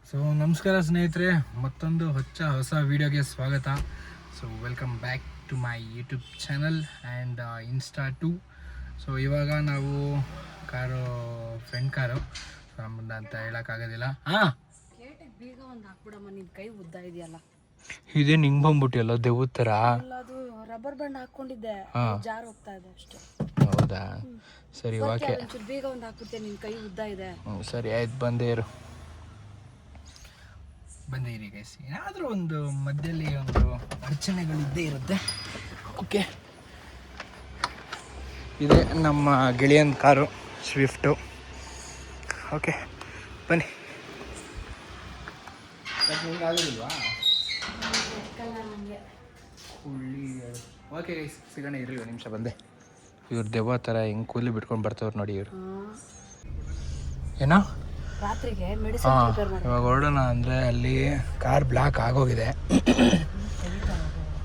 So ನಮಸ್ಕಾರ ಸ್ನೇಹಿತರೆ, ಮತ್ತೊಂದು ಹೊಸ ವಿಡಿಯೋಗೆ ಸ್ವಾಗತ. So welcome back to my YouTube channel and Insta too. So ಇವಾಗ ನಾವು ಫ್ರೆಂಡ್ ಕಾರು ನಮ್ಮದು ಅಂತ ಹೇಳೋಕ್ಕಾಗೋದಿಲ್ಲ. ಬೀಗ ಒಂದು ಹಾಕ್ಬಿಡಮ್ಮ, ನಿನ್ ಕೈ ಉದ್ದ ಇದೆಯಲ್ಲ. ಇದೇ ನಿಂಗೆ ಬಂದ್ಬಿಟ್ಟಿಯಲ್ಲ ದೆವ್ವದ ಥರ. ಅದು ರಬ್ಬರ್ ಬ್ಯಾಂಡ್ ಹಾಕೊಂಡಿದ್ದೆ, ಜಾರ್ ಹೋಗ್ತಾ ಇದೆ ಅಷ್ಟೇ. ಹೌದಾ, ಸರಿ ಓಕೆ. ಬೀಗ ಒಂದು ಹಾಕ್ಬಿಟ್ಟೆ, ನಿನ್ ಕೈ ಉದ್ದ ಇದೆ. ಸರಿ ಆಯ್ತು, ಬಂದೇ ಇರಿ ಗೈಸ್. ಏನಾದರೂ ಒಂದು ಮಧ್ಯದಲ್ಲಿ ಒಂದು ಅಡಚಣೆಗಳಿದ್ದೇ ಇರುತ್ತೆ. ಓಕೆ, ಇದೆ ನಮ್ಮ ಗೆಳೆಯನ ಕಾರು ಸ್ವಿಫ್ಟು. ಓಕೆ ಬನ್ನಿ. ಆಗೋದಿಲ್ವಾ? ಓಕೆ ಗೈಸ್, ಸಿಗೋಣ ಇರಲಿ ಒಂದು ನಿಮಿಷ. ಬಂದೆ. ಇವ್ರು ದೆವ್ವ ಥರ ಹೆಂಗೆ ಕೂಲಿ ಬಿಟ್ಕೊಂಡು ಬರ್ತವ್ರು ನೋಡಿ ಇವರು. ಏನೋ ರಾತ್ರಿಗೆ ಇವಾಗ ಹೊರಡೋಣ ಅಂದರೆ ಅಲ್ಲಿ ಕಾರ್ ಬ್ಲಾಕ್ ಆಗೋಗಿದೆ.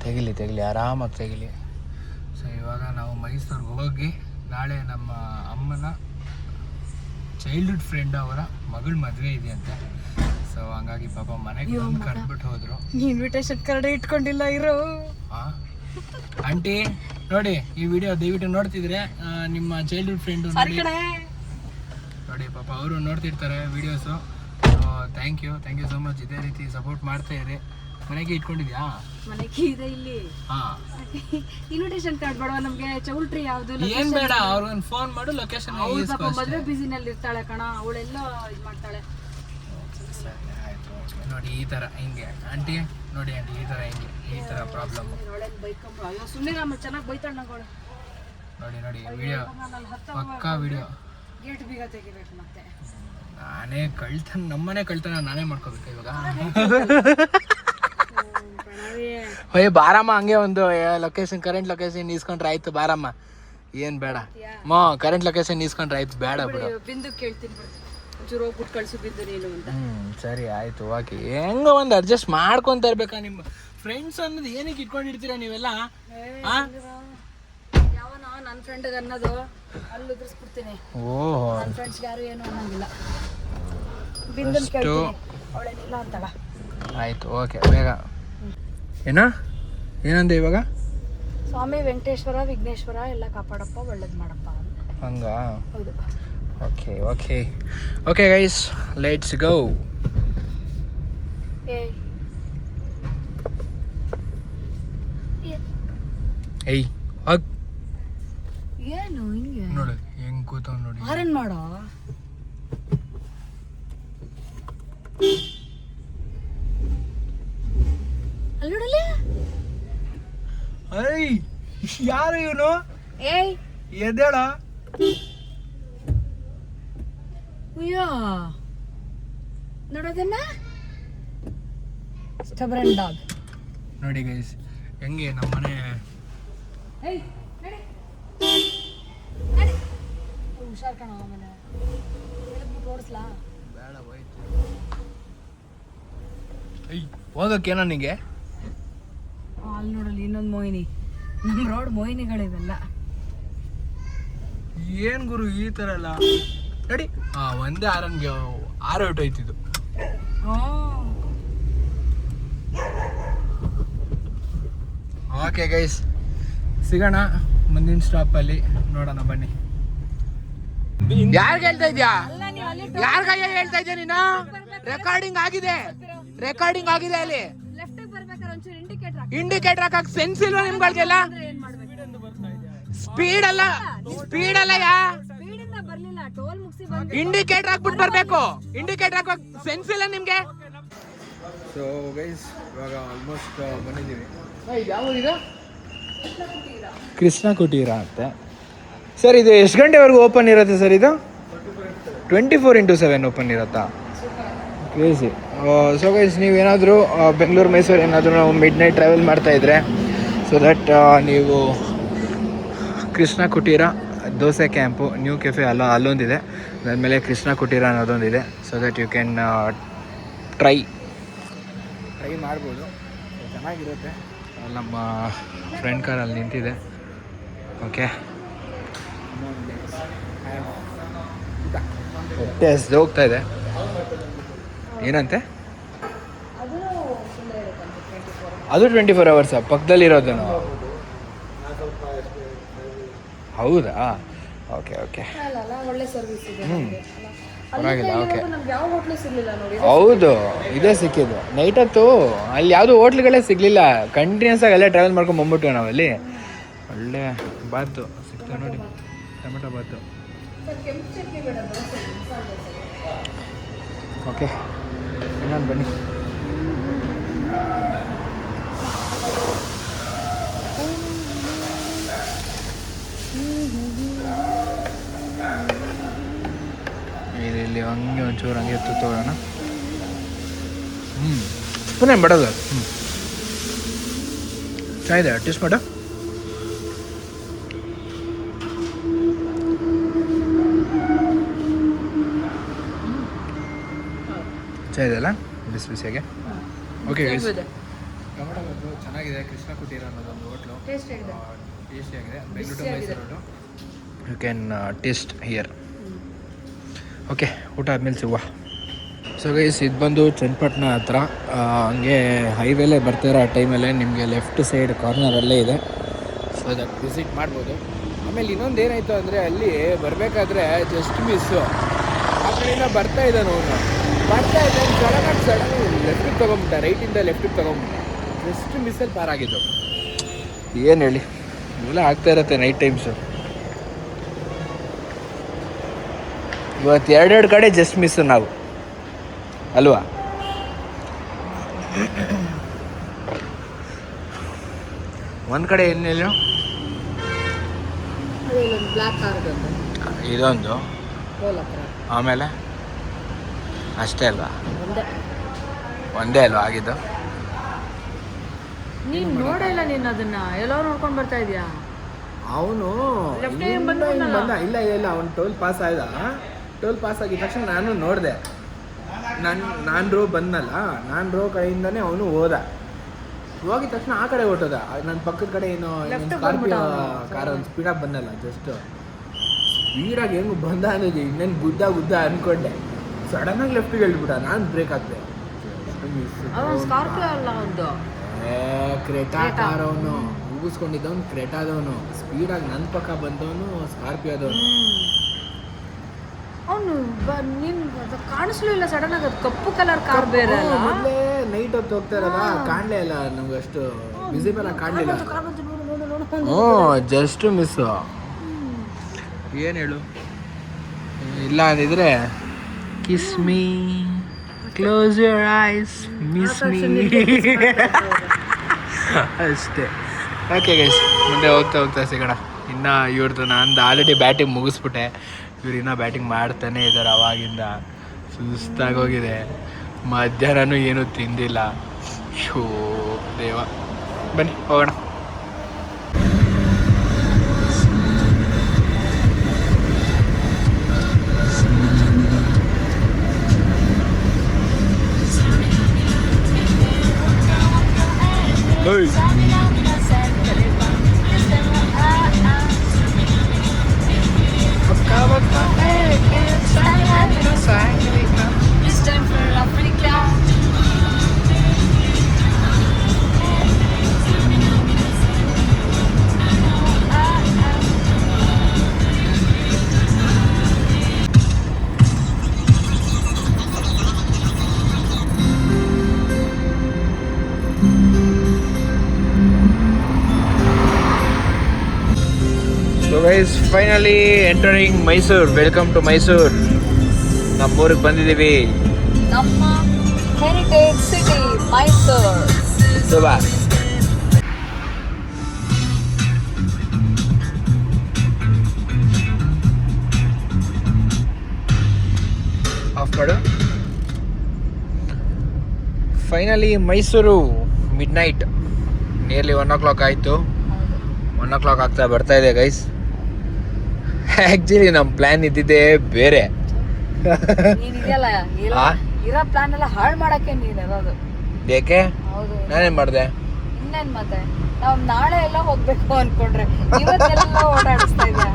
ತೆಗಿಲಿ ಆರಾಮಾಗಿ ತೆಗಿಲಿ. ಸೊ ಇವಾಗ ನಾವು ಮೈಸೂರಿಗೆ ಹೋಗಿ ನಾಳೆ ನಮ್ಮ ಅಮ್ಮನ ಚೈಲ್ಡ್ಹುಡ್ ಫ್ರೆಂಡ್ ಅವರ ಮಗಳ ಮದುವೆ ಇದೆಯಂತೆ. ಸೊ ಹಂಗಾಗಿ ಪಾಪ ಮನೆಗೆ ಬಂದು ಕರೆದ್ಬಿಟ್ಟು ಹೋದ್ರು. ಇನ್ವಿಟೇಷನ್ ಕಾರ್ಡ್ ಇಟ್ಕೊಂಡಿಲ್ಲ ಇರೋ. ಆಂಟಿ ನೋಡಿ ಈ ವಿಡಿಯೋ ದಯವಿಟ್ಟು ನೋಡ್ತಿದ್ರೆ ನಿಮ್ಮ ಚೈಲ್ಡ್ಹುಡ್ ಫ್ರೆಂಡು ನೋಡಿ, ಪಾಪ ಅವರು ನೋಡ್ತಿರ್ತಾರೆ videos. Thank you so much. ಇದೇ ರೀತಿ ಸಪೋರ್ಟ್ ಮಾಡ್ತಾ ಇರಿ. ಮನೆಗೆ ಇಟ್ಕೊಂಡಿದ್ಯಾ? ಮನೆಗೆ ಇದೆ ಇಲ್ಲಿ. ಇನ್ವಿಟೇಷನ್ ಕಾರ್ಡ್ ಬೇಡ ನಮ್ಗೆ. ಚೌಲ್ಟ್ರಿ ಯಾವ್ದು ಏನ್ ಬೇಡ, ಅವ್ರಿಗೊಂದು ಫೋನ್ ಮಾಡು, ಲೊಕೇಶನ್. ಮದುವೆ ಬಿಸಿನಲ್ಲಿ ಇರ್ತಾಳೆ ಕಣ, ಅವಳೆಲ್ಲ ಇದು ಮಾಡ್ತಾಳೆ. ನೋಡಿ ಈ ತರ ಹಿಂಗೆ ಆಂಟಿ, ನೋಡಿ ಆಂಟಿ ಈ ತರ ಹಿಂಗೆ ಈ ತರ ಪ್ರಾಬ್ಲಮ್. ಅಯ್ಯೋ ಸುಮ್ಮನೆ ನಮ್ಮ ಚೆನ್ನಾಗಿ ಬೈತಾಳ ನಂಗಳು. ನೋಡಿ ವಿಡಿಯೋ ಪಕ್ಕಾ ವಿಡಿಯೋ. ಗೇಟ್ ಬೀಗ ತೆಗಿಬೇಕು ಮತ್ತೆ. ನಾನೇ ಕಳ್ತನ, ನಮ್ಮನೆ ಕಳ್ತನ ನಾನೇ ಮಾಡ್ಕೋಬೇಕು ಇವಾಗ. ಅಯ್ಯ ಬಾರಮ್ಮ, ಹಂಗೆ ಒಂದು ಲೊಕೇಶನ್, ಕರೆಂಟ್ ಲೊಕೇಶನ್ ಇಸ್ಕೊಂಡ್ರೆ ಆಯ್ತು. ಬಾರಮ್ಮ, ಏನ್ ಬೇಡ ಕರೆಂಟ್ ಲೊಕೇಶನ್ ಇಸ್ಕೊಂಡ್ರೆ ಆಯ್ತು. ಬೇಡ ಬಿಡು, ಬಿಂದು ಕೇಳ್ತೀನಿ ಒಂಚೂರು ಹೋಗ್ಬಿಟ್ಟು ಕಳ್ಸು ಬಿಂದು ನೀನು ಅಂತ. ಸರಿ ಆಯ್ತು ಓಕೆ. ಹೆಂಗ ಒಂದು ಅಡ್ಜಸ್ಟ್ ಮಾಡ್ಕೊಂತ ಇರ್ಬೇಕಾ? ನಿಮ್ಮ ಫ್ರೆಂಡ್ಸ್ ಅನ್ನೋದು ಏನಕ್ಕೆ ಇಟ್ಕೊಂಡಿರ್ತೀರಾ ನೀವೆಲ್ಲ? ಯಾವನ ನನ್ನ ಫ್ರೆಂಡ್ಗೆ ಅನ್ನೋದು ಅಲ್ಲಿ ಉದುರಿಸ್ಬಿಡ್ತೀನಿ. ಓಹೋ, ನನ್ನ ಫ್ರೆಂಡ್ಸ್ಗೆ ಯಾರು ಏನು ಅನ್ನಂಗಿಲ್ಲ. ಬಿಂದನ್ ಕೇಳ್ತೀನಿ, ಅವಳೇನಿಲ್ಲ ಅಂತಳ. ಆಯ್ತು ಓಕೆ, ಬೇಗ. ಏನಂದೆ ಇವಾಗ? ಸ್ವಾಮಿ ವೆಂಕಟೇಶ್ವರ ವಿಘ್ನೇಶ್ವರ ಎಲ್ಲ ಕಾಪಾಡಪ್ಪ, ಒಳ್ಳೇದು ಮಾಡಪ್ಪ. ಹಂಗ? ಹೌದು. Okay guys, let's go. ಏಯ್ ಹಗ್ ಏನು ಹಿಂಗೆ ನೋಡಿ ಹೆಂಗ್ ಕೂತವ್ ನೋಡಿ. ಆರನ್ ಮಾಡೋ. ಅಲ್ಲಿ ನೋಡಲಿ. ಐ ಯಾರು ಇವನು? ಏಯ್ ಎದ್ದೇಳ. ಅಯ್ಯೋ ನೋಡೋದನ್ನ. ಸ್ಟಬರನ್ ಡಾಗ್ ನೋಡಿ ಗೈಸ್ ಹೆಂಗೆ ನಮ್ಮನೆ. ಏಯ್ ನಡಿ ಹುಷಾರ್ ಕಣ. ಆಮೇಲೆ ಓಡಿಸ್ಲಾ? ಬೇಡ ಹೋಯ್ತು. ಐ ಹೋಗಕ್ಕೇನೋ ನಿಂಗೆ? ಅಲ್ಲಿ ನೋಡಲಿ ಇನ್ನೊಂದು ಮೋಹಿನಿ. ನಮ್ಮ ರೋಡ್ ಮೋಹಿನಿಗಳಿವೆಲ್ಲ. ಏನ್ ಗುರು ಈ ತರ ಎಲ್ಲ? ನಡಿ. ಒಂದೇ ಆರನ್ಗೆ ಆರು ಹೊಟ್ಟೋಯ್ತಿದ್ದು. ಓಕೆ ಗೈಸ್, ಸಿಗೋಣ ಮುಂದಿನ ಸ್ಟಾಪಲ್ಲಿ. ನೋಡೋಣ ಬನ್ನಿ. ಯಾರಿಗೆ ಹೇಳ್ತಾ ಇದ್ಯಾ? ಯಾರಿಗಾಯ ಹೇಳ್ತಾ ಇದ್ಯಾ ನೀನು? ರೆಕಾರ್ಡಿಂಗ್ ಆಗಿದೆ ಅಲ್ಲಿ. ಇಂಡಿಕೇಟರ್ ಹಾಕಕ್ ಸೆನ್ಸ್ ಇಲ್ವಾ ನಿಮ್ಗಳಿಗೆಲ್ಲ? ಸ್ಪೀಡ್ ಅಲ್ಲ ಯಾ, ಇಂಡಿಕೇಟರ್ ಹಾಕ್ಬಿಟ್ಟು ಬರ್ಬೇಕು. ಇಂಡಿಕೇಟರ್ ಹಾಕಕ್ ಸೆನ್ಸ್ ಇಲ್ಲ ನಿಮ್ಗೆ? ಸೊ ಗೈಸ್ ಇವಾಗ ಆಲ್ಮೋಸ್ಟ್ ಬಂದಿದ್ದೀವಿ. ಯಾವುದು? ಕೃಷ್ಣ ಕುಟೀರ ಅಂತೆ ಸರ್. ಇದು ಎಷ್ಟು ಗಂಟೆವರೆಗೂ ಓಪನ್ ಇರುತ್ತೆ ಸರ್? ಇದು 24x7 ಓಪನ್ ಇರುತ್ತಾ? ಕ್ರೇಜಿ. ಸೊ ಗೈಸ್, ನೀವೇನಾದರೂ ಬೆಂಗಳೂರು ಮೈಸೂರು ಏನಾದರೂ ನಾವು ಮಿಡ್ ನೈಟ್ ಟ್ರಾವೆಲ್ ಮಾಡ್ತಾಯಿದ್ರೆ, ಸೊ ದಟ್ ನೀವು Krishna Kuteera, dosa camp, new cafe ಅಲ್ಲೊಂದಿದೆ, ಅದಾದಮೇಲೆ ಕೃಷ್ಣ ಕುಟೀರ ಅನ್ನೋದೊಂದಿದೆ. So that you can try ಮಾಡ್ಬೋದು. ಚೆನ್ನಾಗಿರುತ್ತೆ. ನಮ್ಮ ಫ್ರೆಂಡ್ ಕಾರಲ್ಲಿ ನಿಂತಿದೆ. ಓಕೆ, ಹೊಟ್ಟೆ ಹಸ್ದು ಹೋಗ್ತಾ ಇದೆ. ಏನಂತೆ? ಅದು ಫುಲ್ ಇರುತ್ತಂತೆ 24. ಅದು 24 hours ಪಕ್ಕದಲ್ಲಿರೋದು. ಹೌದಾ? Okay okay. ಅಲ್ಲ ಒಳ್ಳೆ ಸರ್ವಿಸ್ ಇದೆ ಹ್ಞೂ ನಮಗೆ. ಪರವಾಗಿಲ್ಲ. ಓಕೆ. ನಮ್ಗೆ ಯಾವ ಹೋಟ್ಲು ಸಿಗಲಿಲ್ಲ ನೋಡಿ. ಹೌದು, ಇದೇ ಸಿಕ್ಕಿದ್ದು. ನೈಟ್ ಹೊತ್ತು ಅಲ್ಲಿ ಯಾವುದೂ ಹೋಟ್ಲುಗಳೇ ಸಿಗಲಿಲ್ಲ. ಕಂಟಿನ್ಯೂಸ್ ಆಗಿ ಅಲ್ಲೇ ಟ್ರಾವೆಲ್ ಮಾಡ್ಕೊಂಡು ಬಂದ್ಬಿಟ್ವಿ ನಾವಲ್ಲಿ. ಒಳ್ಳೆ ಬಾತು ಸಿಗ್ತದೆ ನೋಡಿ, ಟೊಮೆಟೊ ಬಾತು. ಕೆಂಪು ಚಟ್ನಿ ಬೇಡ, ದೋಸೆ ಮಸಾಲೆ ದೋಸೆ. ಓಕೆ, ಇನ್ನೊಂದು ಬನ್ನಿ. ಇಲ್ಲಿ ಹಂಗೆ ಒಂಚೂರು ಹಂಗೆ ತಗೊಳ್ಳೋಣ. ಸ್ಪೂನ್ ಏನು ಬಡೋದು? ಚೆನ್ನಾಗಿದೆ, ಟೇಸ್ಟ್ ಮಾಡು. ಚೆನ್ನಾಗಿದೆ ಅಲ್ಲ, ಬಿಸಿ ಬಿಸಿಯಾಗೆ. ಓಕೆ ಗೈಸ್, ಟೊಮೆಟೊ ಬಾತು ಚೆನ್ನಾಗಿದೆ. ಕೃಷ್ಣ ಕುಟೀರ ಅನ್ನೋದೊಂದು ಹೋಟ್ಲು, ಟೇಸ್ಟಿಯಾಗಿದೆ. Bengaluru Mysuru. You can taste here. Okay, ಊಟ ಆದಮೇಲೆ ಸಿಗುವ. ಸೊ ಗೈಸ್, ಇದು ಬಂದು ಚನ್ನಪಟ್ಟಣ ಹತ್ರ. ಹಂಗೆ ಹೈವೇಲೇ ಬರ್ತಿರೋ ಆ ಟೈಮಲ್ಲೇ ನಿಮಗೆ ಲೆಫ್ಟ್ ಸೈಡ್ ಕಾರ್ನರಲ್ಲೇ ಇದೆ. ಸೊ ಅದಕ್ಕೆ ವಿಸಿಟ್ ಮಾಡ್ಬೋದು. ಆಮೇಲೆ ಇನ್ನೊಂದು ಏನಾಯಿತು ಅಂದರೆ, ಅಲ್ಲಿ ಬರಬೇಕಾದ್ರೆ ಜಸ್ಟ್ ಮಿಸ್ಸು ಆ ಕಡೆಯಿಂದ ಬರ್ತಾ ಇದ್ದಾನೆ ಅವನು. ಬರ್ತಾ ಇದ್ದಾನೆ, ಸಡನ್ ಲೆಫ್ಟಿಗೆ ತೊಗೊಂಬಿಟ್ಟ, ರೈಟಿಂದ ಲೆಫ್ಟಿಗೆ ತೊಗೊಂಬಿಟ್ಟ. ಜಸ್ಟ್ ಮಿಸ್ಸಲ್ಲಿ ಪಾರಾಗಿದ್ದು. ಏನು ಹೇಳಿ, ಇವೆಲ್ಲ ಆಗ್ತಾ ಇರುತ್ತೆ ನೈಟ್ ಟೈಮ್ಸು. ಇವತ್ತು ಎರಡೆರಡು ಕಡೆ ಜಸ್ಟ್ ಮಿಸ್ಸು ನಾವು, ಅಲ್ವಾ? ಒಂದು ಕಡೆ ಏನಿಲ್ಲ, ಬ್ಲ್ಯಾಕ್ ಕಾರ್ ಇದೊಂದು, ಆಮೇಲೆ ಅಷ್ಟೇ ಅಲ್ವಾ? ಒಂದೇ ಅಲ್ವಾ ಆಗಿದ್ದು? ನೀನು ನೋಡಿಲ್ಲ, ನೀನು ಅದನ್ನ ಎಲ್ಲೋ ನೋಡ್ಕೊಂಡು ಬರ್ತಾ ಇದೀಯಾ? ಅವನು ಬಂದ. ಇಲ್ಲ ಅವನು ಟೋಲ್ ಪಾಸ್ ಆಯ್ದ. ಟೋಲ್ ಪಾಸ್ ಆಗಿದ ತಕ್ಷಣ ನಾನು ನೋಡಿದೆ. ನಾನು ರೋ ಬಂದಲ್ಲ, ನಾನು ರೋ ಕಡೆಯಿಂದನೇ ಅವನು ಹೋದ. ಹೋಗಿದ ತಕ್ಷಣ ಆ ಕಡೆ ಹೊಟ್ಟೋದ. ನನ್ನ ಪಕ್ಕದ ಕಡೆ ಏನೋ ಸ್ಕಾರ್ಪಿಯೋ ಕಾರ್ ಒಂದು ಸ್ಪೀಡಾಗಿ ಬಂದಲ್ಲ, ಜಸ್ಟ್ ಸ್ಪೀಡಾಗಿ ಹೆಂಗೆ ಬಂದ ಅನ್ನೋದು ಇನ್ನೇನು ಗುದ್ದ ಅಂದ್ಕೊಂಡೆ. ಸಡನ್ನಾಗಿ ಲೆಫ್ಟಿಗೆ ಹೇಳ್ಬಿಟ್ಟ. ನಾನು ಬ್ರೇಕ್ ಹಾಕ್ದೆ. ಸ್ಕಾರ್ಪಿಯೋ ಅಲ್ಲ, ಒಂದು ಕ್ರೆಟಾ ಕಾರ್. ಅವನು ಮುಗಿಸ್ಕೊಂಡಿದ್ದವನು ಕ್ರೆಟಾದವನು, ಸ್ಪೀಡಾಗಿ ನನ್ನ ಪಕ್ಕ ಬಂದವನು ಸ್ಕಾರ್ಪಿಯೋದವನು. ಅವನು ನೀನು ಕಾಣಿಸ್ಲಿಲ್ಲ ಸಡನ್ ಆಗಿ. ಅದು ಕಪ್ಪು ಕಲರ್ ಕಾರ್ ಬೇರೆ ಅಲ್ಲ. ಮೊದಲೇ ನೈಟ್ ಹೊತ್ತು ಹೋಗ್ತಾ ಇರೋದ, ಕಾಣಲೇ ಇಲ್ಲ ನಮ್ಗೆ, ಅಷ್ಟು ವಿಸಿಬಲ್ ಆಗಿ ಕಾಣಲಿಲ್ಲ. Just miss. ಏನು ಹೇಳು, ಇಲ್ಲ ಅಂದಿದ್ರೆ kiss me, close your eyes, miss me ಅಷ್ಟೇ. ಓಕೆ ಗೈಸ್, ಮುಂದೆ ಹೋಗ್ತಾ ಸಿಗೋಣ. ಇನ್ನು ಇವ್ರದ್ದು ನಾನು ಆಲ್ರೆಡಿ ಬ್ಯಾಟಿಂಗ್ ಮುಗಿಸ್ಬಿಟ್ಟೆ. ಇವ್ರು ಇನ್ನೂ ಬ್ಯಾಟಿಂಗ್ ಮಾಡ್ತಾನೆ ಇದ್ದಾರೆ ಅವಾಗಿಂದ. ಸುಸ್ತಾಗೋಗಿದೆ. ಮಧ್ಯಾಹ್ನನೂ ಏನೂ ತಿಂದಿಲ್ಲ. ಶೋ ದೇವ. ಬನ್ನಿ ಹೋಗೋಣ. Guys, finally entering Mysuru. Welcome to Mysuru. ನಮ್ಮೂರಿಗೆ ಬಂದಿದ್ದೀವಿ. ನಮ್ಮ ಹೆರಿಟೇಜ್ ಸಿಟಿ ಮೈಸೂರು. ಸುಬಾ ಆಫ್ ಮಾಡು. Finally Mysuru midnight, nearly 1 o'clock ಆಯಿತು. 1 o'clock ಆಗ್ತಾ ಬರ್ತಾ ಇದೆ ಗೈಸ್. ಆ್ಯಕ್ಚುಲಿ ನಮ್ಮ ಪ್ಲ್ಯಾನ್ ಇದ್ದಿದ್ದೇ ಬೇರೆ. ಇರೋ ಪ್ಲಾನ್ ಎಲ್ಲ ಹಾಳು ಮಾಡಕ್ಕೆ ನೀನು ಇರೋದು. ಏಕೆ? ಹೌದು, ನಾನೇನು ಮಾಡಿದೆ? ಇನ್ನೇನು ಮತ್ತೆ, ನಾವು ನಾಳೆ ಎಲ್ಲ ಹೋಗ್ಬೇಕು ಅನ್ಕೊಂಡ್ರೆ ಇವತ್ತೆಲ್ಲ ಓಡಾಡಿಸ್ತಾ ಇದ್ದೆ.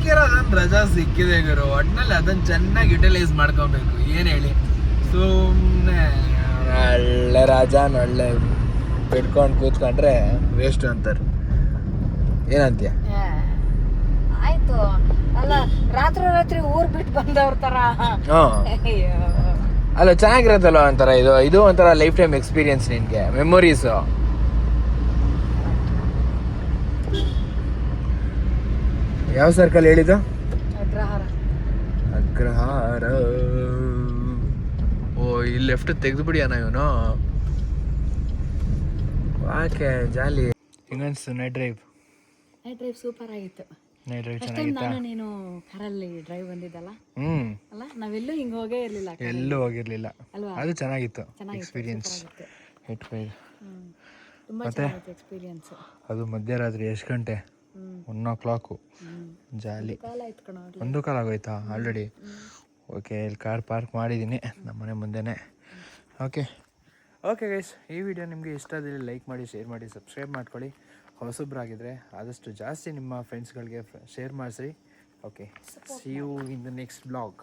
ಸಿಕ್ಕಿರೋದೊಂದು ರಜಾ ಸಿಕ್ಕಿದೆ ಗುರು. ಒಟ್ನಲ್ಲಿ ಅದನ್ನ ಚೆನ್ನಾಗಿ ಯುಟಿಲೈಸ್ ಮಾಡ್ಕೊಬೇಕು. ಏನು ಹೇಳಿ, ಸುಮ್ಮನೆ ಒಳ್ಳೆ ರಜಾನ ಒಳ್ಳೆ ಬಿಟ್ಕೊಂಡು ಕೂತ್ಕೊಂಡ್ರೆ ವೇಸ್ಟ್ ಅಂತಾರೆ. ಏನಂತೀಯ? ಆಯ್ತು ಅಲ್ಲ, ರಾತ್ರಿ ಊರ್ ಬಿಟ್ಟು ಬಂದವ್ರ ತರ. ಅಲ್ಲ ಚೆನ್ನಾಗಿರತ್ತಲ್ಲ ಒಂಥರ. ಇದು ಒಂಥರ ಲೈಫ್ ಟೈಮ್ ಎಕ್ಸ್ಪೀರಿಯನ್ಸ್, ನಿನ್ಗೆ ಮೆಮೊರೀಸು. ಯಾವ ಸರ್ಕಲ್ ಹೇಳಿದ್ದು? ಅಗ್ರಹಾರ. ಓ, ಇಲ್ಲಿ ಲೆಫ್ಟ್ ತೆಗೆದುಬಿಡಿ ಅಣ್ಣ ಇವನು. Okay, jolly. ಹೆಂಗನ್ಸ್ತು night drive? Night drive super ಆಗಿತ್ತು. ನೈಟ್ ಡ್ರೈವ್ ಫಸ್ಟ್ ಟೈಮ್ ನಾನು ನೀನು ಕಾರಲ್ಲಿ ಡ್ರೈವ್ ಬಂದಿದ್ದಲ್ಲ. ಅಲ್ಲ, ನಾವೆಲ್ಲೂ ಹಿಂಗೆ ಹೋಗೇ ಇರಲಿಲ್ಲ, ಎಲ್ಲೂ ಹೋಗಿರ್ಲಿಲ್ಲ ಅಲ್ವಾ? ಅದು ಚೆನ್ನಾಗಿತ್ತು ಎಕ್ಸ್ಪೀರಿಯನ್ಸ್. ತುಂಬಾ ಚೆನ್ನಾಗಿತ್ತು ಎಕ್ಸ್ಪೀರಿಯನ್ಸ್. ಅದು ಮಧ್ಯರಾತ್ರಿ ಎಷ್ಟು ಗಂಟೆ? 1 o'clock. ಜಾಲಿ. 1 ಕಾಲ್ ಆಗೋಯ್ತಾ ಆಲ್ರೆಡಿ? ಓಕೆ, ಇಲ್ಲಿ ಕಾರ್ ಪಾರ್ಕ್ ಮಾಡಿದ್ದೀನಿ ನಮ್ಮನೆ ಮುಂದೆನೇ. ಓಕೆ ಗೈಸ್, ಈ ವಿಡಿಯೋ ನಿಮಗೆ ಇಷ್ಟ ಆದರೆ ಲೈಕ್ ಮಾಡಿ, ಶೇರ್ ಮಾಡಿ, ಸಬ್ಸ್ಕ್ರೈಬ್ ಮಾಡ್ಕೊಳ್ಳಿ. ಹೊಸಬ್ರಾಗಿದ್ದರೆ ಆದಷ್ಟು ಜಾಸ್ತಿ ನಿಮ್ಮ ಫ್ರೆಂಡ್ಸ್ಗಳಿಗೆ ಶೇರ್ ಮಾಡಿಸಿ. Okay, see you in the next blog.